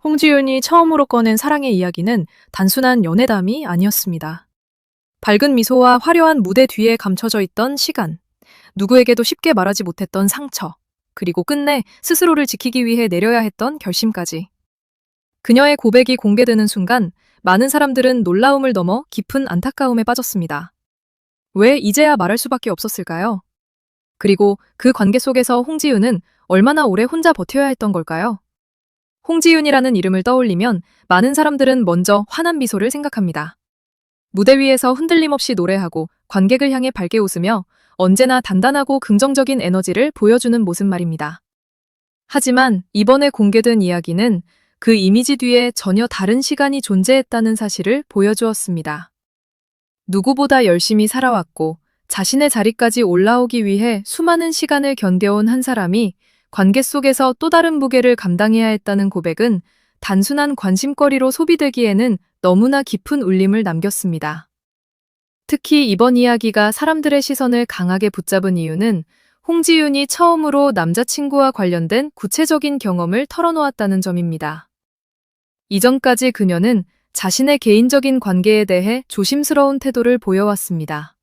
홍지윤이 처음으로 꺼낸 사랑의 이야기는 단순한 연애담이 아니었습니다. 밝은 미소와 화려한 무대 뒤에 감춰져 있던 시간, 누구에게도 쉽게 말하지 못했던 상처, 그리고 끝내 스스로를 지키기 위해 내려야 했던 결심까지. 그녀의 고백이 공개되는 순간 많은 사람들은 놀라움을 넘어 깊은 안타까움에 빠졌습니다. 왜 이제야 말할 수밖에 없었을까요? 그리고 그 관계 속에서 홍지윤은 얼마나 오래 혼자 버텨야 했던 걸까요? 홍지윤이라는 이름을 떠올리면 많은 사람들은 먼저 환한 미소를 생각합니다. 무대 위에서 흔들림 없이 노래하고 관객을 향해 밝게 웃으며 언제나 단단하고 긍정적인 에너지를 보여주는 모습 말입니다. 하지만 이번에 공개된 이야기는 그 이미지 뒤에 전혀 다른 시간이 존재했다는 사실을 보여주었습니다. 누구보다 열심히 살아왔고 자신의 자리까지 올라오기 위해 수많은 시간을 견뎌온 한 사람이 관계 속에서 또 다른 무게를 감당해야 했다는 고백은 단순한 관심거리로 소비되기에는 너무나 깊은 울림을 남겼습니다. 특히 이번 이야기가 사람들의 시선을 강하게 붙잡은 이유는 홍지윤이 처음으로 남자친구와 관련된 구체적인 경험을 털어놓았다는 점입니다. 이전까지 그녀는 자신의 개인적인 관계에 대해 조심스러운 태도를 보여왔습니다.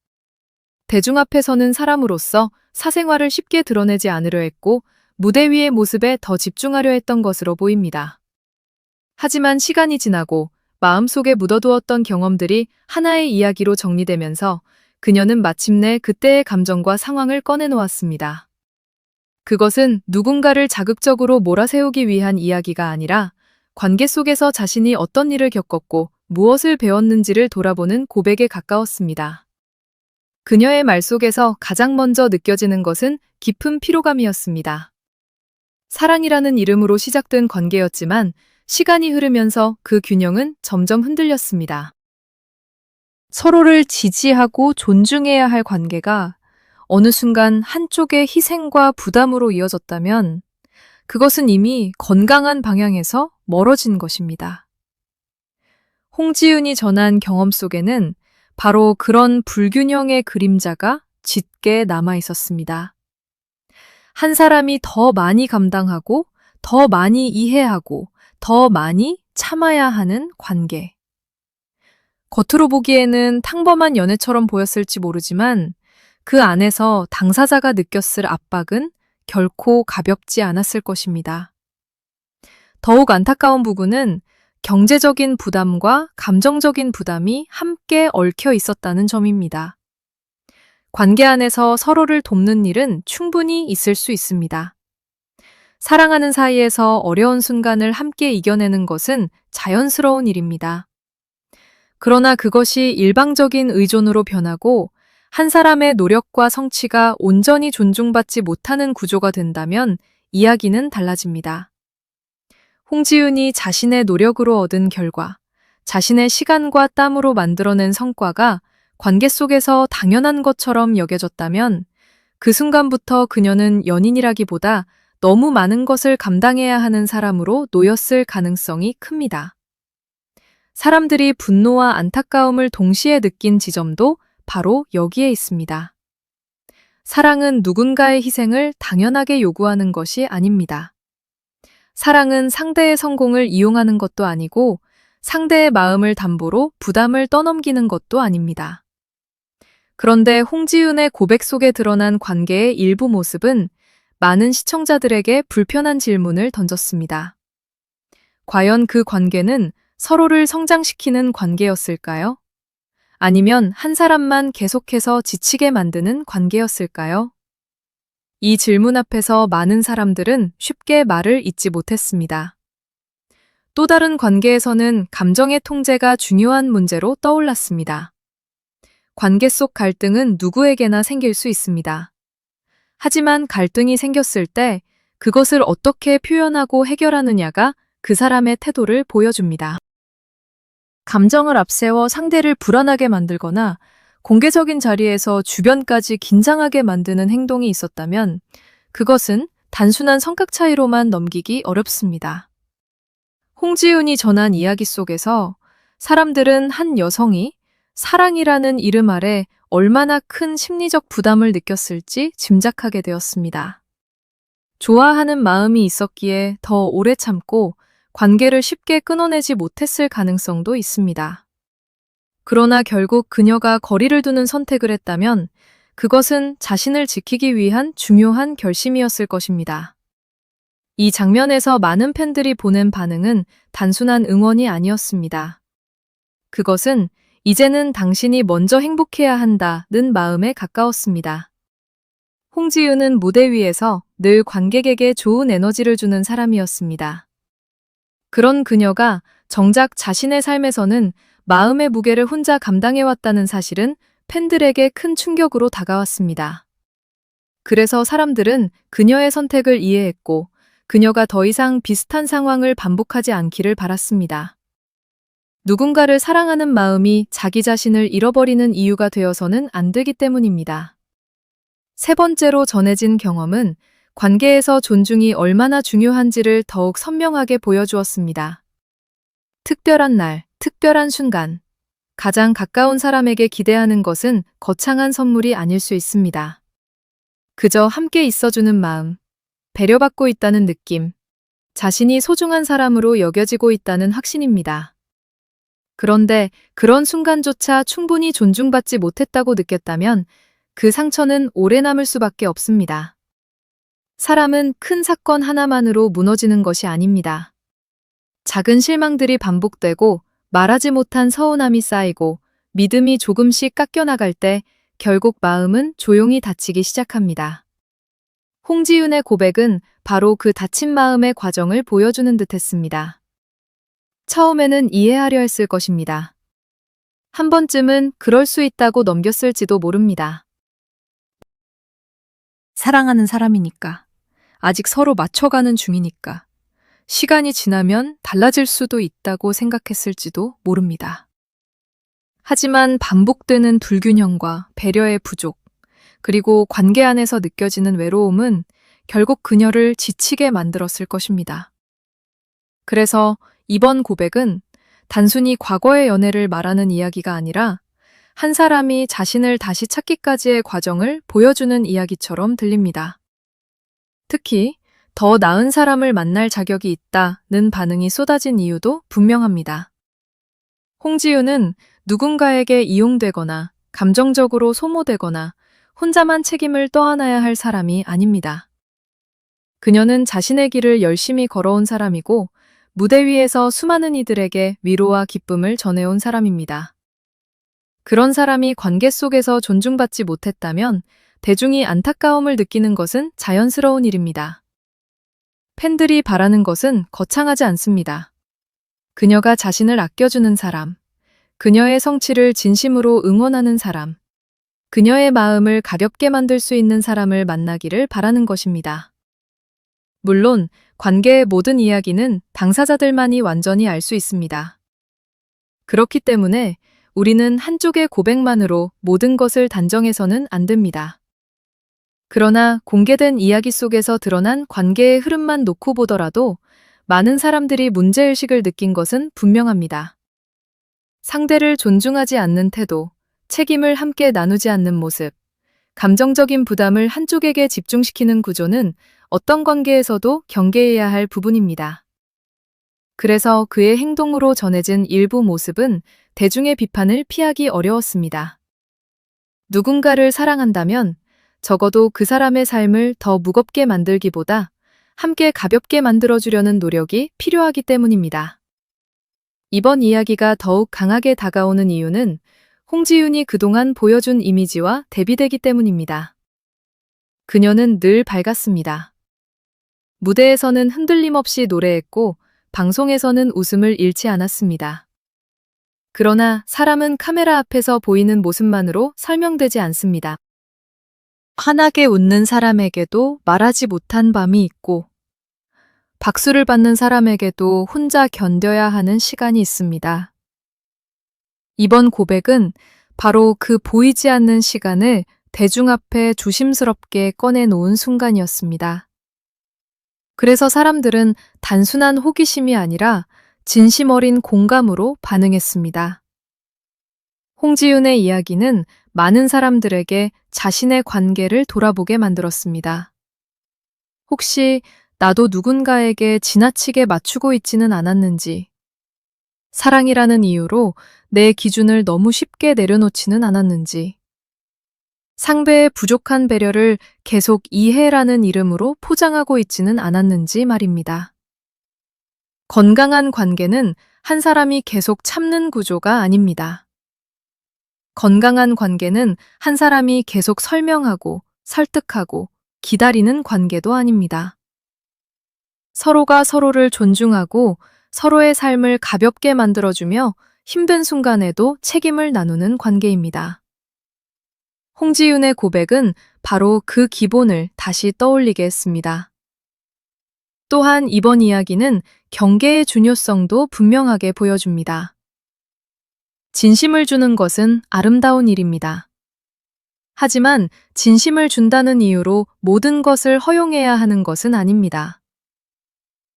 대중 앞에 서는 사람으로서 사생활을 쉽게 드러내지 않으려 했고 무대 위의 모습에 더 집중하려 했던 것으로 보입니다. 하지만 시간이 지나고 마음속에 묻어두었던 경험들이 하나의 이야기로 정리되면서 그녀는 마침내 그때의 감정과 상황을 꺼내놓았습니다. 그것은 누군가를 자극적으로 몰아세우기 위한 이야기가 아니라 관계 속에서 자신이 어떤 일을 겪었고 무엇을 배웠는지를 돌아보는 고백에 가까웠습니다. 그녀의 말 속에서 가장 먼저 느껴지는 것은 깊은 피로감이었습니다. 사랑이라는 이름으로 시작된 관계였지만 시간이 흐르면서 그 균형은 점점 흔들렸습니다. 서로를 지지하고 존중해야 할 관계가 어느 순간 한쪽의 희생과 부담으로 이어졌다면 그것은 이미 건강한 방향에서 멀어진 것입니다. 홍지윤이 전한 경험 속에는 바로 그런 불균형의 그림자가 짙게 남아 있었습니다. 한 사람이 더 많이 감당하고, 더 많이 이해하고, 더 많이 참아야 하는 관계. 겉으로 보기에는 평범한 연애처럼 보였을지 모르지만 그 안에서 당사자가 느꼈을 압박은 결코 가볍지 않았을 것입니다. 더욱 안타까운 부분은 경제적인 부담과 감정적인 부담이 함께 얽혀 있었다는 점입니다. 관계 안에서 서로를 돕는 일은 충분히 있을 수 있습니다. 사랑하는 사이에서 어려운 순간을 함께 이겨내는 것은 자연스러운 일입니다. 그러나 그것이 일방적인 의존으로 변하고 한 사람의 노력과 성취가 온전히 존중받지 못하는 구조가 된다면 이야기는 달라집니다. 홍지윤이 자신의 노력으로 얻은 결과, 자신의 시간과 땀으로 만들어낸 성과가 관계 속에서 당연한 것처럼 여겨졌다면 그 순간부터 그녀는 연인이라기보다 너무 많은 것을 감당해야 하는 사람으로 놓였을 가능성이 큽니다. 사람들이 분노와 안타까움을 동시에 느낀 지점도 바로 여기에 있습니다. 사랑은 누군가의 희생을 당연하게 요구하는 것이 아닙니다. 사랑은 상대의 성공을 이용하는 것도 아니고 상대의 마음을 담보로 부담을 떠넘기는 것도 아닙니다. 그런데 홍지윤의 고백 속에 드러난 관계의 일부 모습은 많은 시청자들에게 불편한 질문을 던졌습니다. 과연 그 관계는 서로를 성장시키는 관계였을까요? 아니면 한 사람만 계속해서 지치게 만드는 관계였을까요? 이 질문 앞에서 많은 사람들은 쉽게 말을 잇지 못했습니다. 또 다른 관계에서는 감정의 통제가 중요한 문제로 떠올랐습니다. 관계 속 갈등은 누구에게나 생길 수 있습니다. 하지만 갈등이 생겼을 때 그것을 어떻게 표현하고 해결하느냐가 그 사람의 태도를 보여줍니다. 감정을 앞세워 상대를 불안하게 만들거나 공개적인 자리에서 주변까지 긴장하게 만드는 행동이 있었다면 그것은 단순한 성격 차이로만 넘기기 어렵습니다. 홍지윤이 전한 이야기 속에서 사람들은 한 여성이 사랑이라는 이름 아래 얼마나 큰 심리적 부담을 느꼈을지 짐작하게 되었습니다. 좋아하는 마음이 있었기에 더 오래 참고 관계를 쉽게 끊어내지 못했을 가능성도 있습니다. 그러나 결국 그녀가 거리를 두는 선택을 했다면 그것은 자신을 지키기 위한 중요한 결심이었을 것입니다. 이 장면에서 많은 팬들이 보낸 반응은 단순한 응원이 아니었습니다. 그것은 이제는 당신이 먼저 행복해야 한다는 마음에 가까웠습니다. 홍지윤은 무대 위에서 늘 관객에게 좋은 에너지를 주는 사람이었습니다. 그런 그녀가 정작 자신의 삶에서는 마음의 무게를 혼자 감당해왔다는 사실은 팬들에게 큰 충격으로 다가왔습니다. 그래서 사람들은 그녀의 선택을 이해했고 그녀가 더 이상 비슷한 상황을 반복하지 않기를 바랐습니다. 누군가를 사랑하는 마음이 자기 자신을 잃어버리는 이유가 되어서는 안 되기 때문입니다. 세 번째로 전해진 경험은 관계에서 존중이 얼마나 중요한지를 더욱 선명하게 보여주었습니다. 특별한 날, 특별한 순간, 가장 가까운 사람에게 기대하는 것은 거창한 선물이 아닐 수 있습니다. 그저 함께 있어주는 마음, 배려받고 있다는 느낌, 자신이 소중한 사람으로 여겨지고 있다는 확신입니다. 그런데 그런 순간조차 충분히 존중받지 못했다고 느꼈다면 그 상처는 오래 남을 수밖에 없습니다. 사람은 큰 사건 하나만으로 무너지는 것이 아닙니다. 작은 실망들이 반복되고 말하지 못한 서운함이 쌓이고 믿음이 조금씩 깎여나갈 때 결국 마음은 조용히 다치기 시작합니다. 홍지윤의 고백은 바로 그 다친 마음의 과정을 보여주는 듯했습니다. 처음에는 이해하려 했을 것입니다. 한 번쯤은 그럴 수 있다고 넘겼을지도 모릅니다. 사랑하는 사람이니까, 아직 서로 맞춰가는 중이니까, 시간이 지나면 달라질 수도 있다고 생각했을지도 모릅니다. 하지만 반복되는 불균형과 배려의 부족, 그리고 관계 안에서 느껴지는 외로움은 결국 그녀를 지치게 만들었을 것입니다. 그래서 이번 고백은 단순히 과거의 연애를 말하는 이야기가 아니라 한 사람이 자신을 다시 찾기까지의 과정을 보여주는 이야기처럼 들립니다. 특히 더 나은 사람을 만날 자격이 있다는 반응이 쏟아진 이유도 분명합니다. 홍지윤은 누군가에게 이용되거나 감정적으로 소모되거나 혼자만 책임을 떠안아야 할 사람이 아닙니다. 그녀는 자신의 길을 열심히 걸어온 사람이고 무대 위에서 수많은 이들에게 위로와 기쁨을 전해온 사람입니다. 그런 사람이 관계 속에서 존중받지 못했다면 대중이 안타까움을 느끼는 것은 자연스러운 일입니다. 팬들이 바라는 것은 거창하지 않습니다. 그녀가 자신을 아껴주는 사람, 그녀의 성취를 진심으로 응원하는 사람, 그녀의 마음을 가볍게 만들 수 있는 사람을 만나기를 바라는 것입니다. 물론 관계의 모든 이야기는 당사자들만이 완전히 알 수 있습니다. 그렇기 때문에 우리는 한쪽의 고백만으로 모든 것을 단정해서는 안 됩니다. 그러나 공개된 이야기 속에서 드러난 관계의 흐름만 놓고 보더라도 많은 사람들이 문제의식을 느낀 것은 분명합니다. 상대를 존중하지 않는 태도, 책임을 함께 나누지 않는 모습, 감정적인 부담을 한쪽에게 집중시키는 구조는 어떤 관계에서도 경계해야 할 부분입니다. 그래서 그의 행동으로 전해진 일부 모습은 대중의 비판을 피하기 어려웠습니다. 누군가를 사랑한다면 적어도 그 사람의 삶을 더 무겁게 만들기보다 함께 가볍게 만들어주려는 노력이 필요하기 때문입니다. 이번 이야기가 더욱 강하게 다가오는 이유는 홍지윤이 그동안 보여준 이미지와 대비되기 때문입니다. 그녀는 늘 밝았습니다. 무대에서는 흔들림 없이 노래했고 방송에서는 웃음을 잃지 않았습니다. 그러나 사람은 카메라 앞에서 보이는 모습만으로 설명되지 않습니다. 환하게 웃는 사람에게도 말하지 못한 밤이 있고 박수를 받는 사람에게도 혼자 견뎌야 하는 시간이 있습니다. 이번 고백은 바로 그 보이지 않는 시간을 대중 앞에 조심스럽게 꺼내놓은 순간이었습니다. 그래서 사람들은 단순한 호기심이 아니라 진심 어린 공감으로 반응했습니다. 홍지윤의 이야기는 많은 사람들에게 자신의 관계를 돌아보게 만들었습니다. 혹시 나도 누군가에게 지나치게 맞추고 있지는 않았는지, 사랑이라는 이유로 내 기준을 너무 쉽게 내려놓지는 않았는지, 상대의 부족한 배려를 계속 이해라는 이름으로 포장하고 있지는 않았는지 말입니다. 건강한 관계는 한 사람이 계속 참는 구조가 아닙니다. 건강한 관계는 한 사람이 계속 설명하고 설득하고 기다리는 관계도 아닙니다. 서로가 서로를 존중하고 서로의 삶을 가볍게 만들어주며 힘든 순간에도 책임을 나누는 관계입니다. 홍지윤의 고백은 바로 그 기본을 다시 떠올리게 했습니다. 또한 이번 이야기는 경계의 중요성도 분명하게 보여줍니다. 진심을 주는 것은 아름다운 일입니다. 하지만 진심을 준다는 이유로 모든 것을 허용해야 하는 것은 아닙니다.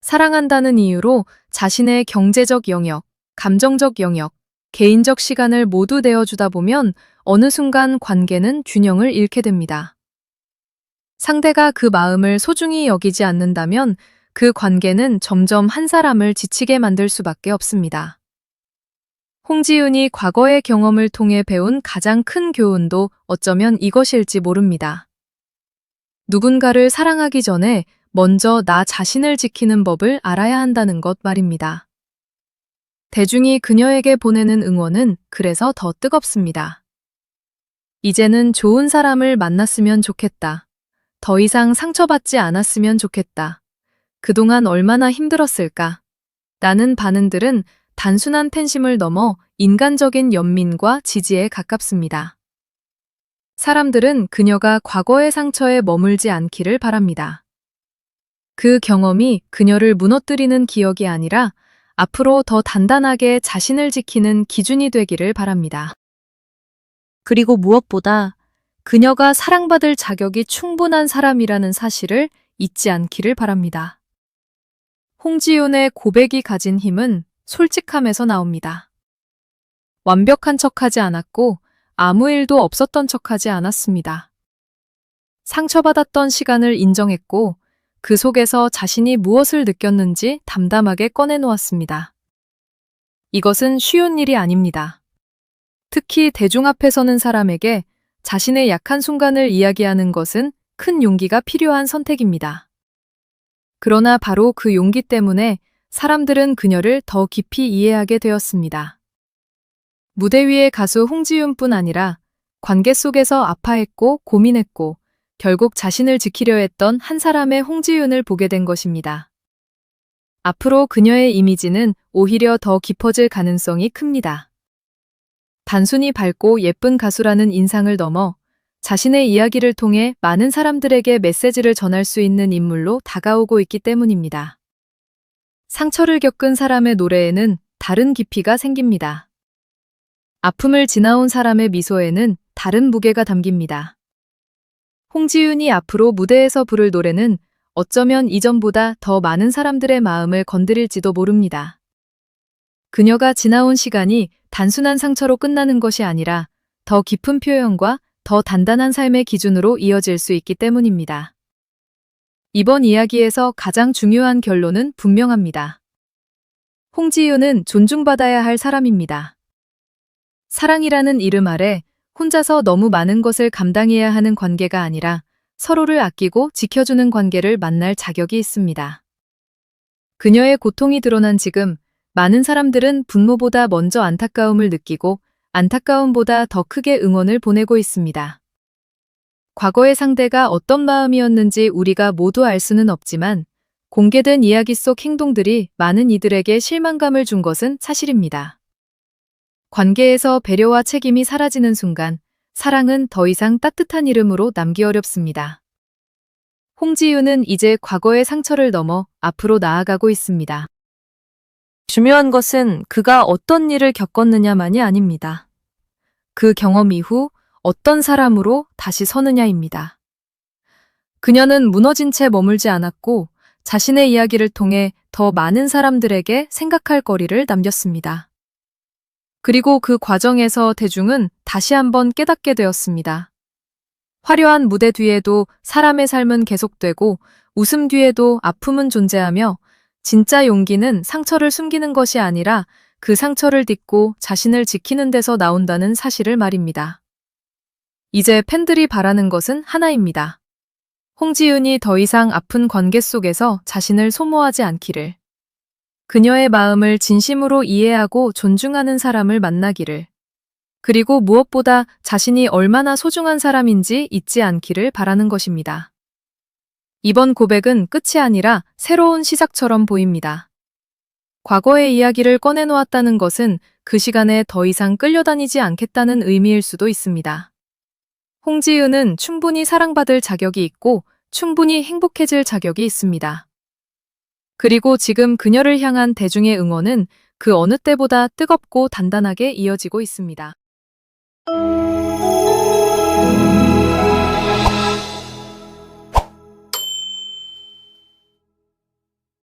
사랑한다는 이유로 자신의 경제적 영역, 감정적 영역, 개인적 시간을 모두 내어주다 보면 어느 순간 관계는 균형을 잃게 됩니다. 상대가 그 마음을 소중히 여기지 않는다면 그 관계는 점점 한 사람을 지치게 만들 수밖에 없습니다. 홍지윤이 과거의 경험을 통해 배운 가장 큰 교훈도 어쩌면 이것일지 모릅니다. 누군가를 사랑하기 전에 먼저 나 자신을 지키는 법을 알아야 한다는 것 말입니다. 대중이 그녀에게 보내는 응원은 그래서 더 뜨겁습니다. 이제는 좋은 사람을 만났으면 좋겠다. 더 이상 상처받지 않았으면 좋겠다. 그동안 얼마나 힘들었을까? 라는 반응들은 단순한 팬심을 넘어 인간적인 연민과 지지에 가깝습니다. 사람들은 그녀가 과거의 상처에 머물지 않기를 바랍니다. 그 경험이 그녀를 무너뜨리는 기억이 아니라 앞으로 더 단단하게 자신을 지키는 기준이 되기를 바랍니다. 그리고 무엇보다 그녀가 사랑받을 자격이 충분한 사람이라는 사실을 잊지 않기를 바랍니다. 홍지윤의 고백이 가진 힘은 솔직함에서 나옵니다. 완벽한 척하지 않았고 아무 일도 없었던 척하지 않았습니다. 상처받았던 시간을 인정했고 그 속에서 자신이 무엇을 느꼈는지 담담하게 꺼내놓았습니다. 이것은 쉬운 일이 아닙니다. 특히 대중 앞에 서는 사람에게 자신의 약한 순간을 이야기하는 것은 큰 용기가 필요한 선택입니다. 그러나 바로 그 용기 때문에 사람들은 그녀를 더 깊이 이해하게 되었습니다. 무대 위의 가수 홍지윤뿐 아니라 관계 속에서 아파했고 고민했고 결국 자신을 지키려 했던 한 사람의 홍지윤을 보게 된 것입니다. 앞으로 그녀의 이미지는 오히려 더 깊어질 가능성이 큽니다. 단순히 밝고 예쁜 가수라는 인상을 넘어 자신의 이야기를 통해 많은 사람들에게 메시지를 전할 수 있는 인물로 다가오고 있기 때문입니다. 상처를 겪은 사람의 노래에는 다른 깊이가 생깁니다. 아픔을 지나온 사람의 미소에는 다른 무게가 담깁니다. 홍지윤이 앞으로 무대에서 부를 노래는 어쩌면 이전보다 더 많은 사람들의 마음을 건드릴지도 모릅니다. 그녀가 지나온 시간이 단순한 상처로 끝나는 것이 아니라 더 깊은 표현과 더 단단한 삶의 기준으로 이어질 수 있기 때문입니다. 이번 이야기에서 가장 중요한 결론은 분명합니다. 홍지윤은 존중받아야 할 사람입니다. 사랑이라는 이름 아래 혼자서 너무 많은 것을 감당해야 하는 관계가 아니라 서로를 아끼고 지켜주는 관계를 만날 자격이 있습니다. 그녀의 고통이 드러난 지금 많은 사람들은 분노보다 먼저 안타까움을 느끼고 안타까움보다 더 크게 응원을 보내고 있습니다. 과거의 상대가 어떤 마음이었는지 우리가 모두 알 수는 없지만 공개된 이야기 속 행동들이 많은 이들에게 실망감을 준 것은 사실입니다. 관계에서 배려와 책임이 사라지는 순간 사랑은 더 이상 따뜻한 이름으로 남기 어렵습니다. 홍지윤은 이제 과거의 상처를 넘어 앞으로 나아가고 있습니다. 중요한 것은 그가 어떤 일을 겪었느냐만이 아닙니다. 그 경험 이후 어떤 사람으로 다시 서느냐입니다. 그녀는 무너진 채 머물지 않았고 자신의 이야기를 통해 더 많은 사람들에게 생각할 거리를 남겼습니다. 그리고 그 과정에서 대중은 다시 한번 깨닫게 되었습니다. 화려한 무대 뒤에도 사람의 삶은 계속되고 웃음 뒤에도 아픔은 존재하며 진짜 용기는 상처를 숨기는 것이 아니라 그 상처를 딛고 자신을 지키는 데서 나온다는 사실을 말입니다. 이제 팬들이 바라는 것은 하나입니다. 홍지윤이 더 이상 아픈 관계 속에서 자신을 소모하지 않기를. 그녀의 마음을 진심으로 이해하고 존중하는 사람을 만나기를. 그리고 무엇보다 자신이 얼마나 소중한 사람인지 잊지 않기를 바라는 것입니다. 이번 고백은 끝이 아니라 새로운 시작처럼 보입니다. 과거의 이야기를 꺼내놓았다는 것은 그 시간에 더 이상 끌려다니지 않겠다는 의미일 수도 있습니다. 홍지윤은 충분히 사랑받을 자격이 있고 충분히 행복해질 자격이 있습니다. 그리고 지금 그녀를 향한 대중의 응원은 그 어느 때보다 뜨겁고 단단하게 이어지고 있습니다.